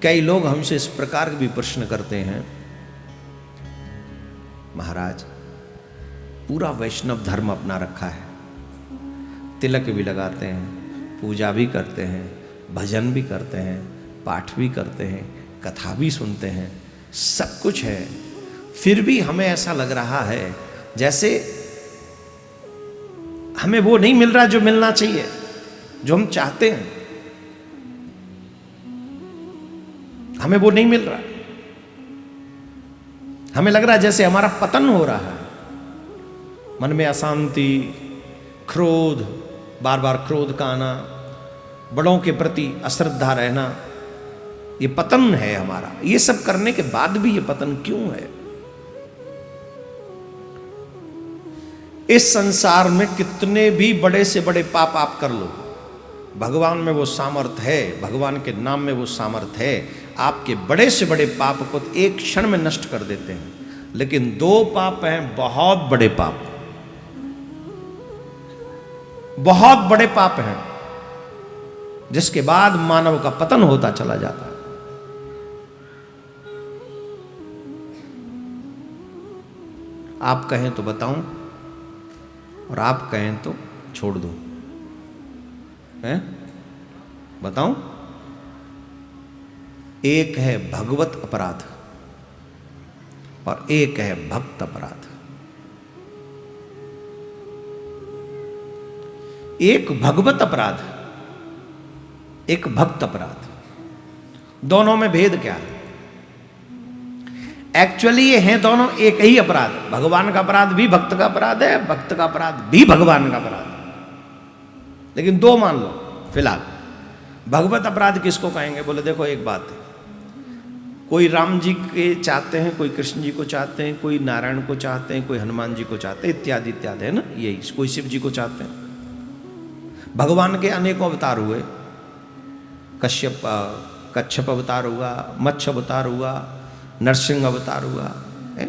कई लोग हमसे इस प्रकार भी प्रश्न करते हैं, महाराज पूरा वैष्णव धर्म अपना रखा है, तिलक भी लगाते हैं, पूजा भी करते हैं, भजन भी करते हैं, पाठ भी करते हैं, कथा भी सुनते हैं, सब कुछ है, फिर भी हमें ऐसा लग रहा है जैसे हमें वो नहीं मिल रहा जो मिलना चाहिए, जो हम चाहते हैं, हमें वो नहीं मिल रहा। हमें लग रहा है जैसे हमारा पतन हो रहा है, मन में अशांति, क्रोध, बार बार क्रोध का आना, बड़ों के प्रति अश्रद्धा रहना, ये पतन है हमारा। ये सब करने के बाद भी ये पतन क्यों है? इस संसार में कितने भी बड़े से बड़े पाप आप कर लो, भगवान में वो सामर्थ्य है, भगवान के नाम में वो सामर्थ्य है, आपके बड़े से बड़े पाप को एक क्षण में नष्ट कर देते हैं। लेकिन दो पाप हैं बहुत बड़े पाप, बहुत बड़े पाप हैं, जिसके बाद मानव का पतन होता चला जाता है। आप कहें तो बताऊं और आप कहें तो छोड़ दूं, हैं? बताऊं? एक है भगवत अपराध और एक है भक्त अपराध। एक भगवत अपराध, एक भक्त अपराध, दोनों में भेद क्या है? एक्चुअली ये हैं दोनों एक ही अपराध। भगवान का अपराध भी भक्त का अपराध है, भक्त का अपराध भी भगवान का अपराध है, लेकिन दो मान लो फिलहाल। भगवत अपराध किसको कहेंगे? बोले देखो एक बात है, कोई राम जी के चाहते हैं, कोई कृष्ण जी को चाहते हैं, कोई नारायण को चाहते हैं, कोई हनुमान जी को चाहते हैं, इत्यादि इत्यादि, है ना, यही, कोई शिव जी को चाहते हैं। भगवान के अनेकों अवतार हुए, कच्छप अवतार हुआ, मत्स्य अवतार हुआ, नरसिंह अवतार हुआ,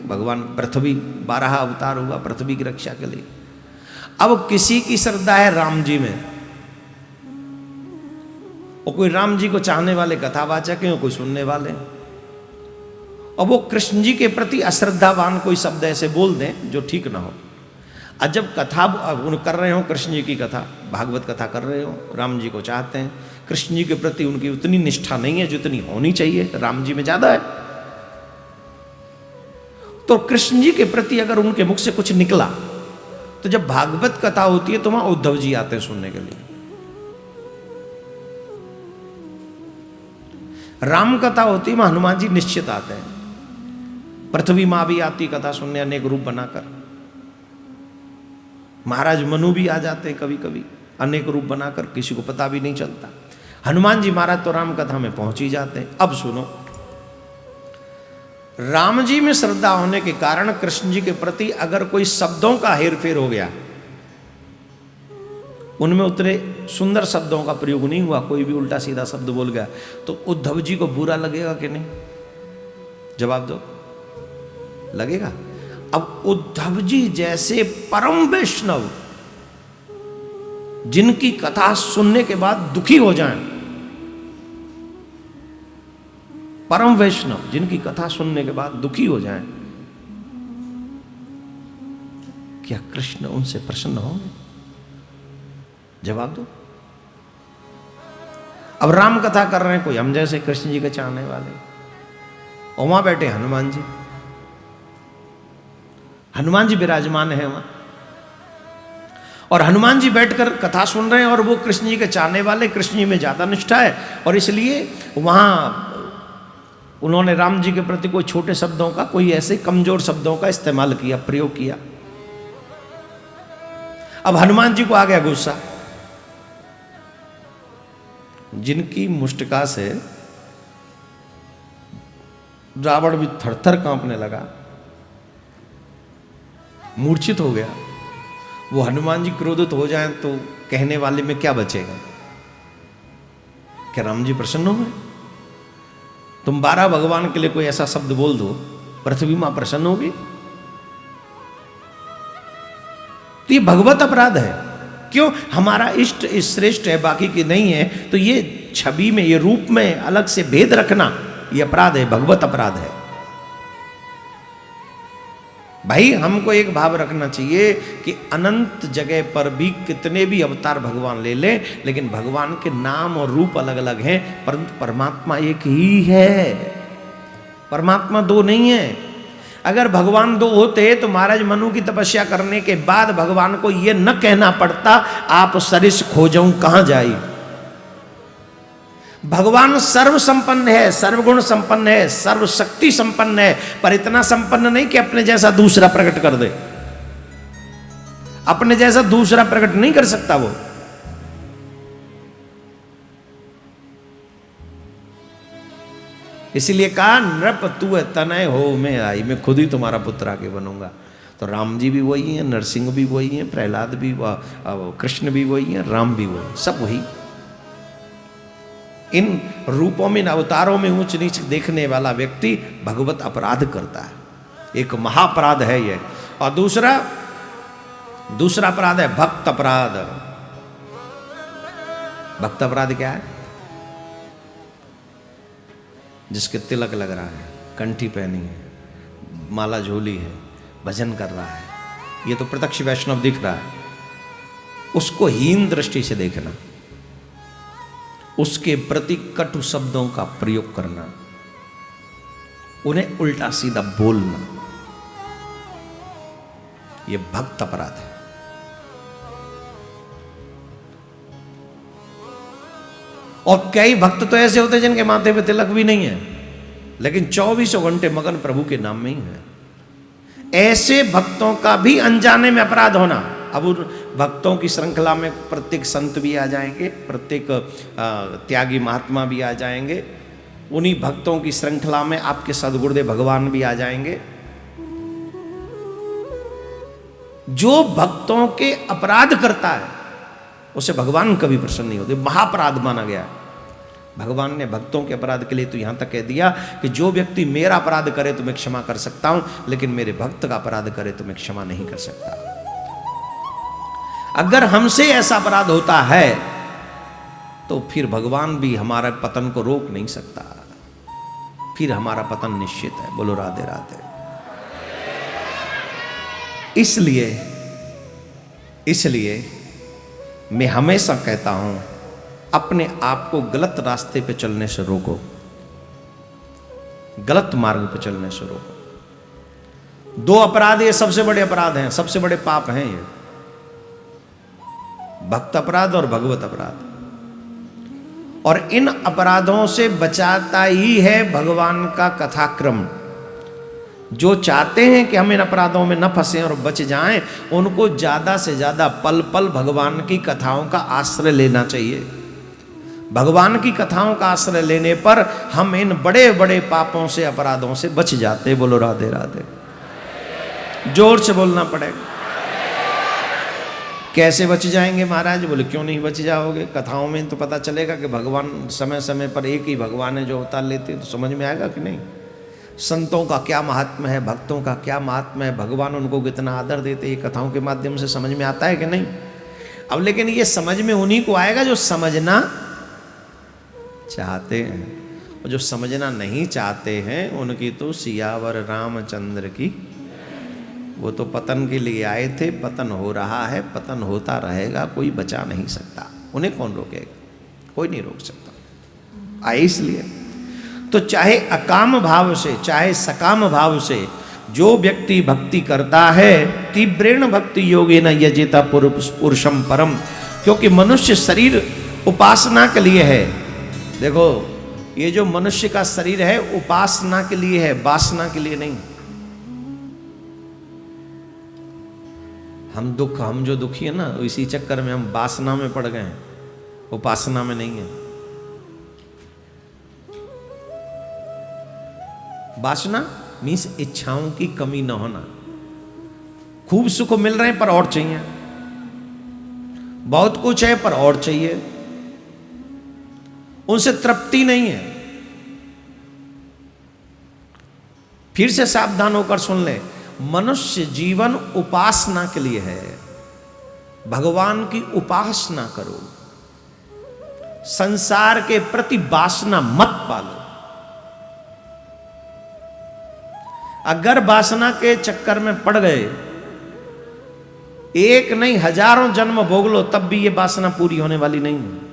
भगवान पृथ्वी 12 अवतार हुआ पृथ्वी की रक्षा के लिए। अब किसी की श्रद्धा है राम जी में, और कोई राम जी को चाहने वाले कथावाचक हैं और कोई सुनने वाले हैं, और वो कृष्ण जी के प्रति अश्रद्धावान कोई शब्द ऐसे बोल दें जो ठीक ना हो। आज जब कथा कर रहे हो, कृष्ण जी की कथा, भागवत कथा कर रहे हो, राम जी को चाहते हैं, कृष्ण जी के प्रति उनकी उतनी निष्ठा नहीं है जितनी होनी चाहिए, राम जी में ज्यादा है। तो कृष्ण जी के प्रति अगर उनके मुख से कुछ निकला, तो जब भागवत कथा होती है तो वहां उद्धव जी आते हैं सुनने के लिए, राम कथा होती है वहां हनुमान जी निश्चित आते हैं, पृथ्वी मां भी आती कथा सुनने अनेक रूप बनाकर, महाराज मनु भी आ जाते हैं कभी कभी अनेक रूप बनाकर, किसी को पता भी नहीं चलता। हनुमान जी महाराज तो राम कथा में पहुंच ही जाते हैं। अब सुनो, राम जी में श्रद्धा होने के कारण कृष्ण जी के प्रति अगर कोई शब्दों का हेरफेर हो गया, उनमें उतने सुंदर शब्दों का प्रयोग नहीं हुआ, कोई भी उल्टा सीधा शब्द बोल गया, तो उद्धव जी को बुरा लगेगा कि नहीं? जवाब दो, लगेगा। अब उद्धव जी जैसे परम वैष्णव, जिनकी कथा सुनने के बाद दुखी हो जाएं, परम वैष्णव जिनकी कथा सुनने के बाद दुखी हो जाएं, क्या कृष्ण उनसे प्रसन्न होंगे? जवाब दो। अब राम कथा कर रहे हैं कोई हम जैसे कृष्ण जी के चाहने वाले, और वहां बैठे हनुमान जी, हनुमान जी विराजमान है वहां, और हनुमान जी बैठकर कथा सुन रहे हैं, और वो कृष्ण जी के चाहने वाले, कृष्ण जी में ज्यादा निष्ठा है, और इसलिए वहां उन्होंने राम जी के प्रति कोई छोटे शब्दों का, कोई ऐसे कमजोर शब्दों का इस्तेमाल किया, प्रयोग किया। अब हनुमान जी को आ गया गुस्सा, जिनकी मुष्टिका से रावण भी थरथर कांपने लगा, मूर्छित हो गया। वो हनुमान जी क्रोधित हो जाएं तो कहने वाले में क्या बचेगा? क्या राम जी प्रसन्न हो गए? तुम 12 भगवान के लिए कोई ऐसा शब्द बोल दो, पृथ्वी मां प्रसन्न होगी? तो ये भगवत अपराध है। क्यों? हमारा इष्ट श्रेष्ठ है, बाकी की नहीं है, तो ये छवि में, ये रूप में अलग से भेद रखना ये अपराध है, भगवत अपराध है। भाई हमको एक भाव रखना चाहिए कि अनंत जगह पर भी कितने भी अवतार भगवान ले ले, लेकिन भगवान के नाम और रूप अलग अलग हैं, परंतु परमात्मा एक ही है। परमात्मा दो नहीं है। अगर भगवान दो होते तो महाराज मनु की तपस्या करने के बाद भगवान को यह न कहना पड़ता आप सरिस खोजऊं कहां जाई। भगवान सर्व संपन्न है, सर्वगुण संपन्न है, सर्वशक्ति संपन्न है, पर इतना संपन्न नहीं कि अपने जैसा दूसरा प्रकट कर दे। अपने जैसा दूसरा प्रकट नहीं कर सकता वो। इसलिए कहा नृप तू तनय हो मैं आई, मैं खुद ही तुम्हारा पुत्र आके बनूंगा। तो राम जी भी वही हैं, नरसिंह भी वही हैं, प्रहलाद भी, कृष्ण भी वही हैं, राम भी वही, सब वही। इन रूपों में, इन अवतारों में ऊंच नीच देखने वाला व्यक्ति भगवत अपराध करता है। एक महाअपराध है यह। और दूसरा अपराध है भक्त अपराध। भक्त अपराध क्या है? जिसके तिलक लग रहा है, कंठी पहनी है, माला झोली है, भजन कर रहा है, ये तो प्रत्यक्ष वैष्णव दिख रहा है, उसको हीन दृष्टि से देखना, उसके प्रति कटु शब्दों का प्रयोग करना, उन्हें उल्टा सीधा बोलना, यह भक्त अपराध है। और कई भक्त तो ऐसे होते हैं जिनके माथे पे तिलक भी नहीं है, लेकिन 24 घंटे मगन प्रभु के नाम में ही है। ऐसे भक्तों का भी अनजाने में अपराध होना। अब उन भक्तों की श्रृंखला में प्रत्येक संत भी आ जाएंगे, प्रत्येक त्यागी महात्मा भी आ जाएंगे, उन्हीं भक्तों की श्रृंखला में आपके सदगुरुदेव भगवान भी आ जाएंगे। जो भक्तों के अपराध करता है उसे भगवान कभी प्रसन्न नहीं होते, महाअपराध माना गया है। भगवान ने भक्तों के अपराध के लिए तो यहां तक कह दिया कि जो व्यक्ति मेरा अपराध करे तो मैं क्षमा कर सकता हूं, लेकिन मेरे भक्त का अपराध करे तो मैं क्षमा नहीं कर सकता। अगर हमसे ऐसा अपराध होता है तो फिर भगवान भी हमारे पतन को रोक नहीं सकता, फिर हमारा पतन निश्चित है। बोलो राधे राधे। इसलिए मैं हमेशा कहता हूं, अपने आप को गलत रास्ते पे चलने से रोको, गलत मार्ग पे चलने से रोको। दो अपराध ये सबसे बड़े अपराध हैं, सबसे बड़े पाप हैं ये, भक्त अपराध और भगवत अपराध। और इन अपराधों से बचाता ही है भगवान का कथाक्रम। जो चाहते हैं कि हम इन अपराधों में न फंसें और बच जाएं, उनको ज्यादा से ज्यादा पल पल भगवान की कथाओं का आश्रय लेना चाहिए। भगवान की कथाओं का आश्रय लेने पर हम इन बड़े बड़े पापों से, अपराधों से बच जाते। बोलो राधे राधे। जोर से बोलना पड़ेगा। कैसे बच जाएंगे महाराज? बोले क्यों नहीं बच जाओगे? कथाओं में तो पता चलेगा कि भगवान समय समय पर एक ही भगवान है जो अवतार लेते, तो समझ में आएगा कि नहीं? संतों का क्या महात्मा है, भक्तों का क्या महात्मा है, भगवान उनको कितना आदर देते, ये कथाओं के माध्यम से समझ में आता है कि नहीं? अब लेकिन ये समझ में उन्हीं को आएगा जो समझना चाहते हैं, और जो समझना नहीं चाहते हैं उनकी तो सियावर रामचंद्र की। वो तो पतन के लिए आए थे, पतन हो रहा है, पतन होता रहेगा, कोई बचा नहीं सकता। उन्हें कौन रोकेगा? कोई नहीं रोक सकता। आए इसलिए तो चाहे अकाम भाव से चाहे सकाम भाव से जो व्यक्ति भक्ति करता है, तीव्रेण भक्ति योगेन यजेता पुरुषम परम। क्योंकि मनुष्य शरीर उपासना के लिए है। देखो, ये जो मनुष्य का शरीर है उपासना के लिए है, वासना के लिए नहीं। हम जो दुखी है ना, इसी चक्कर में हम वासना में पड़ गए हैं, उपासना में नहीं है। वासना मीन्स इच्छाओं की कमी न होना। खूब सुख मिल रहे हैं पर और चाहिए, बहुत कुछ है पर और चाहिए, उनसे तृप्ति नहीं है। फिर से सावधान होकर सुन ले, मनुष्य जीवन उपासना के लिए है। भगवान की उपासना करो, संसार के प्रति वासना मत पालो। अगर वासना के चक्कर में पड़ गए, एक नहीं हजारों जन्म भोग लो, तब भी ये वासना पूरी होने वाली नहीं है।